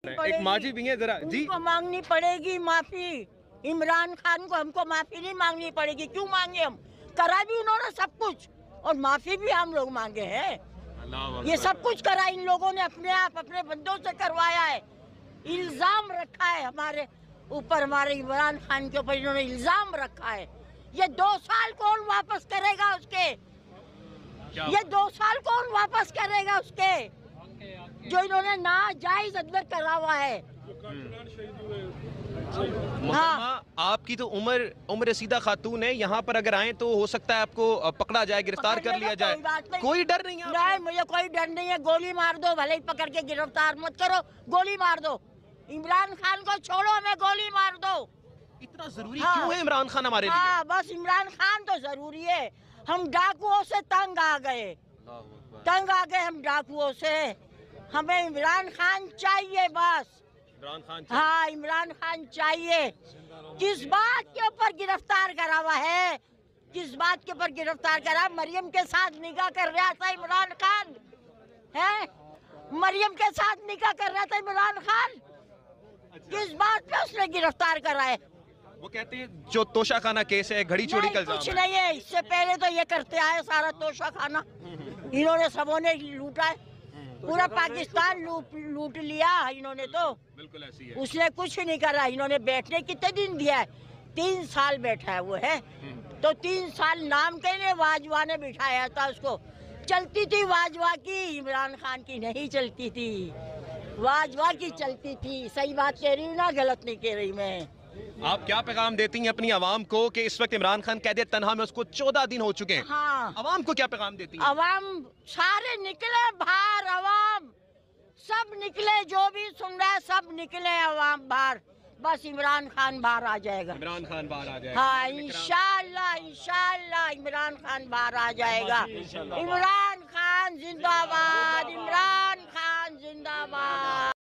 ایک ماجی بھی ہیں ذرا جی उनको मांगनी पड़ेगी माफी। इमरान खान को हमको माफी नहीं मांगनी पड़ेगी। क्यों मांगे हम? करा भी उन्होंने सब कुछ और माफी भी हम लोग मांगे हैं। ये सब कुछ करा इन लोगों ने अपने आप अपने बंदों से करवाया है। इल्जाम रखा है हमारे ऊपर, हमारे इमरान खान के ऊपर इन्होंने इल्जाम रखा है। ये 2 साल कौन वापस करेगा उसके? ये 2 साल कौन वापस करेगा उसके जो इन्होंने नाजायज अंदर करा हुआ है? हाँ, आपकी तो उम्र रसीदा खातून है, यहाँ पर अगर आए तो हो सकता है आपको पकड़ा जाए, गिरफ्तार कर लिया जाए। कोई डर नहीं है? नहीं, मुझे कोई डर नहीं है। गोली मार दो, भले ही पकड़ के गिरफ्तार मत करो, गोली मार दो। इमरान खान को छोड़ो, हमें गोली मार दो। इतना जरूरी क्यों है इमरान खान हमारे लिए? हाँ, बस इमरान खान तो जरूरी है। हम डाकुओं से तंग आ गए हम डाकुओं से। हमें इमरान खान चाहिए बस। इमरान खान हाँ, इमरान खान चाहिए। किस बात के ऊपर गिरफ्तार करा हुआ है? किस बात के ऊपर गिरफ्तार करा? मरियम के साथ निकाह कर रहा था इमरान खान, है? मरियम के साथ निकाह कर रहा था इमरान खान। किस बात पे उसने गिरफ्तार करा है? वो कहते हैं जो तोशा खाना केस है, घड़ी चोरी का इल्जाम कुछ है। नहीं है। इससे पहले तो ये करते आए सारा तोशा खाना। इन्होंने सबों ने लूटा है, पूरा पाकिस्तान लूट लिया इन्होंने। तो बिल्कुल ऐसी है। उसने कुछ नहीं करा। इन्होंने बैठने कितने दिन दिया है? 3 साल बैठा है वो, है तो 3 साल नाम के लिए वाजवा ने बिठाया था उसको। चलती थी वाजवा की, इमरान खान की नहीं चलती थी, वाजवा की चलती थी। सही बात कह रही हूँ ना, गलत नहीं कह रही मैं? आप क्या पैगाम देती हैं अपनी आवाम को कि इस वक्त इमरान खान कैद तन्हा में उसको 14 दिन हो चुके हैं? हाँ, आवाम को क्या पैगाम देती हैं? अवाम सारे निकले बाहर, अवाम सब निकले, जो भी सुन रहा है सब निकले अवाम बाहर। बस इमरान खान बाहर आ जाएगा। इमरान खान बाहर आ जाएगा। हाँ, इंशाअल्लाह इंशाअल्लाह इमरान खान बाहर आ जाएगा। इमरान